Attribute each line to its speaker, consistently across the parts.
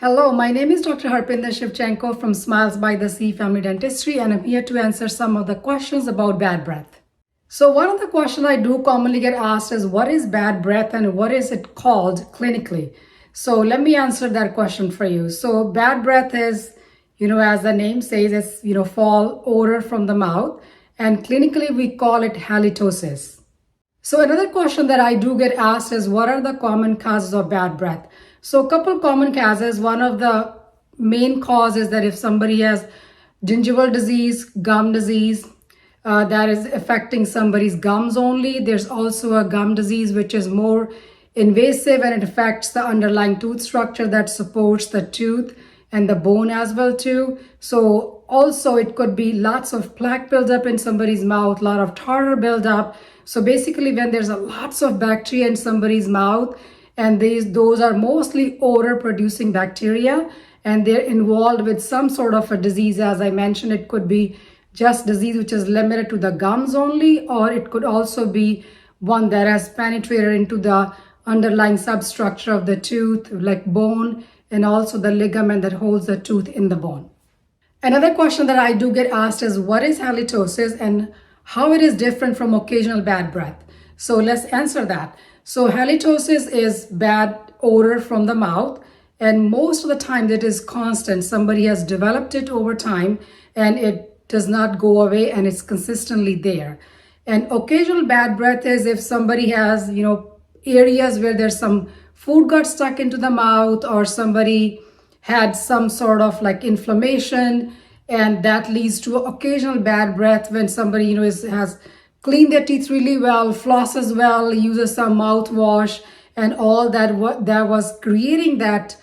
Speaker 1: Hello, my name is Dr. Harpinder Shivchenko from Smiles by the Sea Family Dentistry, and I'm here to answer some of the questions about bad breath. So one of the questions I do commonly get asked is what is bad breath and what is it called clinically? So let me answer that question for you. So bad breath is, as the name says, it's, foul odor from the mouth, and clinically we call it halitosis. So another question that I do get asked is what are the common causes of bad breath? So a couple common causes. One of the main causes that if somebody has gingival disease, gum disease, that is affecting somebody's gums only. There's also a gum disease which is more invasive and it affects the underlying tooth structure that supports the tooth and the bone as well too. So also it could be lots of plaque buildup in somebody's mouth, a lot of tartar buildup. So basically when there's lots of bacteria in somebody's mouth, and those are mostly odor producing bacteria, and they're involved with some sort of a disease. As I mentioned, it could be just disease which is limited to the gums only, or it could also be one that has penetrated into the underlying substructure of the tooth, like bone, and also the ligament that holds the tooth in the bone. Another question that I do get asked is what is halitosis and how it is different from occasional bad breath. So let's answer that. So halitosis is bad odor from the mouth, and most of the time it is constant. Somebody has developed it over time and it does not go away and it's consistently there. And occasional bad breath is if somebody has, areas where there's some food got stuck into the mouth, or somebody had some sort of like inflammation, and that leads to occasional bad breath when somebody, has clean their teeth really well, flosses well, uses some mouthwash, and all that was creating that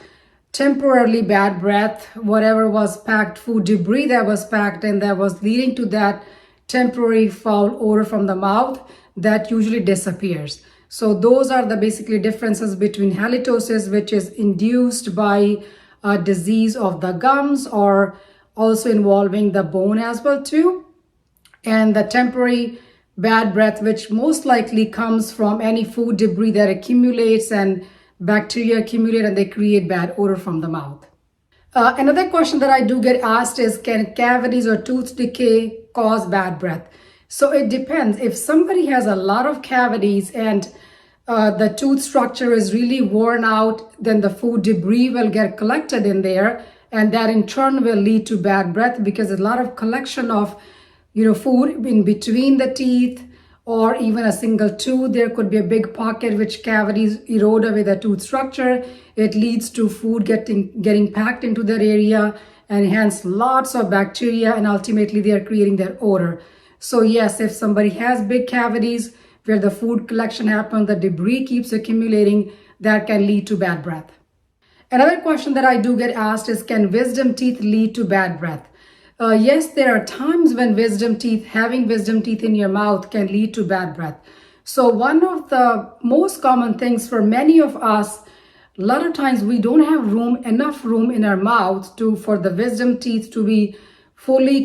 Speaker 1: temporarily bad breath, whatever was packed, food debris that was packed, and that was leading to that temporary foul odor from the mouth, that usually disappears. So those are the basically differences between halitosis, which is induced by a disease of the gums or also involving the bone as well too, and the temporary bad breath, which most likely comes from any food debris that accumulates and bacteria accumulate and they create bad odor from the mouth. Another question that I do get asked is can cavities or tooth decay cause bad breath? So it depends. If somebody has a lot of cavities and the tooth structure is really worn out, then the food debris will get collected in there, and that in turn will lead to bad breath because a lot of collection of food in between the teeth, or even a single tooth. There could be a big pocket which cavities erode away the tooth structure. It leads to food getting packed into that area, and hence lots of bacteria, and ultimately they are creating that odor. So yes, if somebody has big cavities where the food collection happens, the debris keeps accumulating, that can lead to bad breath. Another question that I do get asked is can wisdom teeth lead to bad breath? Yes, there are times when having wisdom teeth in your mouth can lead to bad breath. So one of the most common things for many of us, a lot of times we don't have enough room in our mouth for the wisdom teeth to be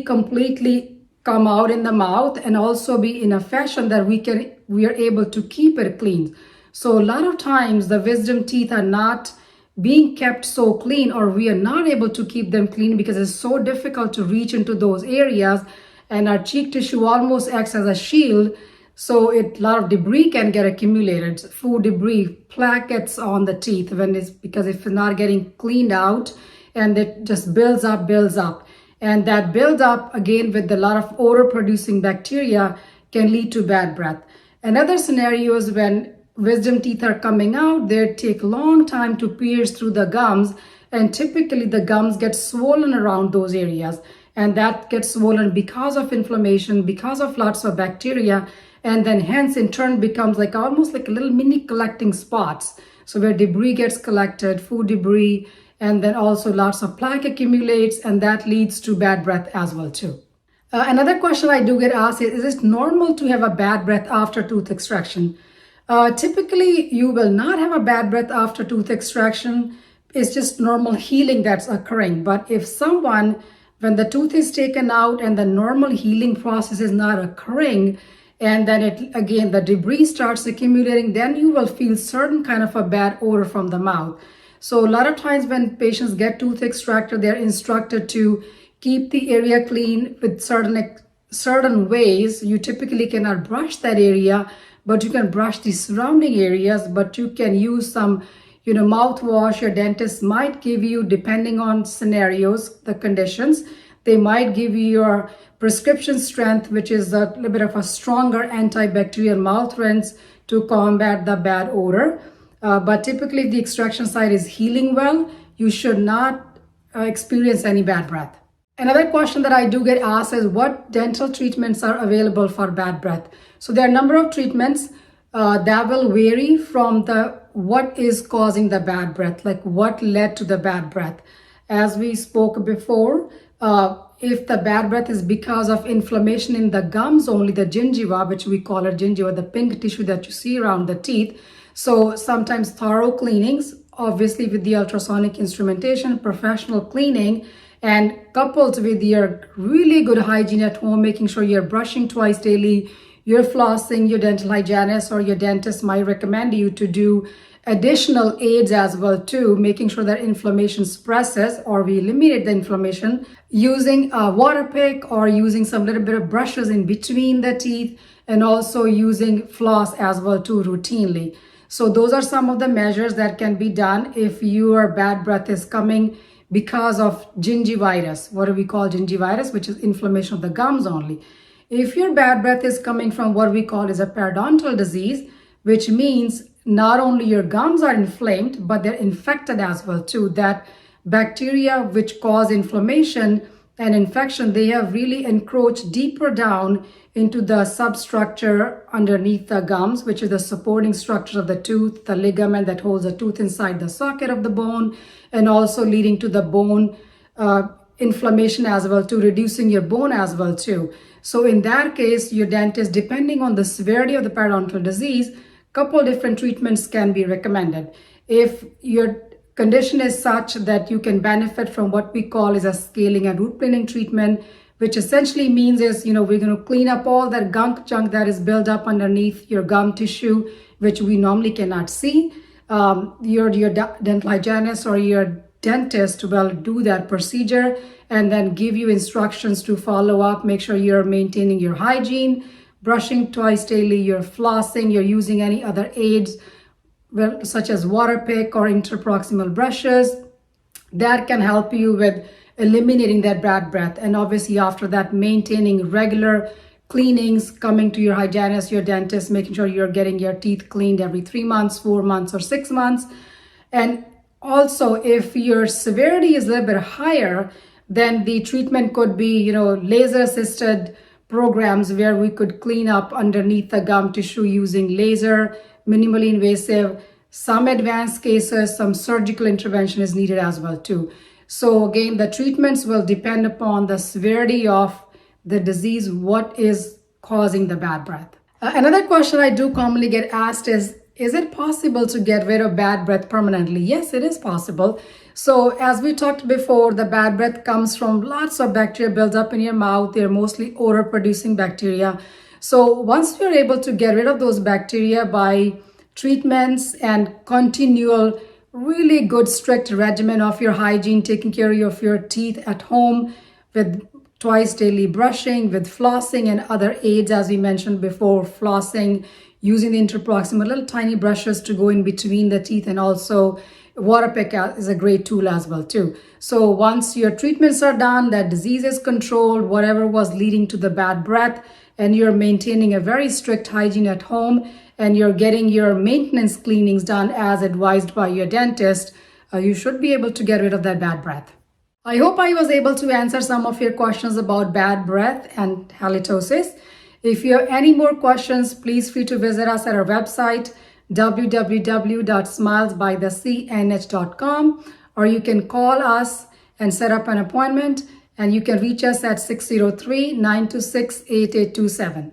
Speaker 1: completely come out in the mouth, and also be in a fashion that we are able to keep it clean. So a lot of times the wisdom teeth are not being kept so clean, or we are not able to keep them clean because it's so difficult to reach into those areas, and our cheek tissue almost acts as a shield. So a lot of debris can get accumulated, food debris, plaque gets on the teeth because if it's not getting cleaned out, and it just builds up. And that build up again with a lot of odor producing bacteria can lead to bad breath. Another scenario is when wisdom teeth are coming out, they take a long time to pierce through the gums, and typically the gums get swollen around those areas, and that gets swollen because of inflammation, because of lots of bacteria, and then hence in turn becomes almost like a little mini collecting spots. So where debris gets collected, food debris, and then also lots of plaque accumulates, and that leads to bad breath as well too. Another question I do get asked is it normal to have a bad breath after tooth extraction? Typically, you will not have a bad breath after tooth extraction. It's just normal healing that's occurring. But if when the tooth is taken out and the normal healing process is not occurring, and then the debris starts accumulating, then you will feel certain kind of a bad odor from the mouth. So a lot of times when patients get tooth extracted, they're instructed to keep the area clean with certain ways. You typically cannot brush that area, but you can brush the surrounding areas, but you can use some mouthwash. Your dentist might give you, depending on scenarios, the conditions, they might give you your prescription strength, which is a little bit of a stronger antibacterial mouth rinse to combat the bad odor. But typically, if the extraction site is healing well, you should not experience any bad breath. Another question that I do get asked is what dental treatments are available for bad breath. So there are a number of treatments that will vary from what is causing the bad breath, like what led to the bad breath. As we spoke before, if the bad breath is because of inflammation in the gums only, the gingiva, which we call it gingiva, the pink tissue that you see around the teeth. So sometimes thorough cleanings, obviously with the ultrasonic instrumentation, professional cleaning, and coupled with your really good hygiene at home, making sure you're brushing twice daily, you're flossing, your dental hygienist or your dentist might recommend you to do additional aids as well too, making sure that inflammation suppresses or we eliminate the inflammation using a water pick or using some little bit of brushes in between the teeth, and also using floss as well too routinely. So those are some of the measures that can be done if your bad breath is coming because of gingivitis. What do we call gingivitis? Which is inflammation of the gums only. If your bad breath is coming from what we call is a periodontal disease, which means not only your gums are inflamed, but they're infected as well too. That bacteria which cause inflammation and infection, they have really encroached deeper down into the substructure underneath the gums, which is the supporting structure of the tooth, the ligament that holds the tooth inside the socket of the bone, and also leading to the bone inflammation as well too, reducing your bone as well too. So in that case, your dentist, depending on the severity of the periodontal disease, couple different treatments can be recommended. If your condition is such that you can benefit from what we call is a scaling and root planing treatment, which essentially means is, we're going to clean up all that gunk junk that is built up underneath your gum tissue, which we normally cannot see. Your dental hygienist or your dentist will do that procedure and then give you instructions to follow up, make sure you're maintaining your hygiene, brushing twice daily, you're flossing, you're using any other aids, such as water pick or interproximal brushes, that can help you with eliminating that bad breath. And obviously after that, maintaining regular cleanings, coming to your hygienist, your dentist, making sure you're getting your teeth cleaned every 3 months, 4 months, or 6 months. And also, if your severity is a little bit higher, then the treatment could be, laser assisted programs where we could clean up underneath the gum tissue using laser, minimally invasive. Some advanced cases, some surgical intervention is needed as well too. So again, the treatments will depend upon the severity of the disease, what is causing the bad breath. Another question I do commonly get asked is it possible to get rid of bad breath permanently? Yes, it is possible. So as we talked before, the bad breath comes from lots of bacteria built up in your mouth. They're mostly odor producing bacteria. So once you're able to get rid of those bacteria by treatments and continual, really good strict regimen of your hygiene, taking care of your teeth at home with twice daily brushing, with flossing and other aids, as we mentioned before, flossing, using the interproximal little tiny brushes to go in between the teeth, and also water pick is a great tool as well too. So once your treatments are done, that disease is controlled, whatever was leading to the bad breath, and you're maintaining a very strict hygiene at home, and you're getting your maintenance cleanings done as advised by your dentist, you should be able to get rid of that bad breath. I hope I was able to answer some of your questions about bad breath and halitosis. If you have any more questions, please feel free to visit us at our website, www.smilesbythecnh.com, or you can call us and set up an appointment, and you can reach us at 603-926-8827.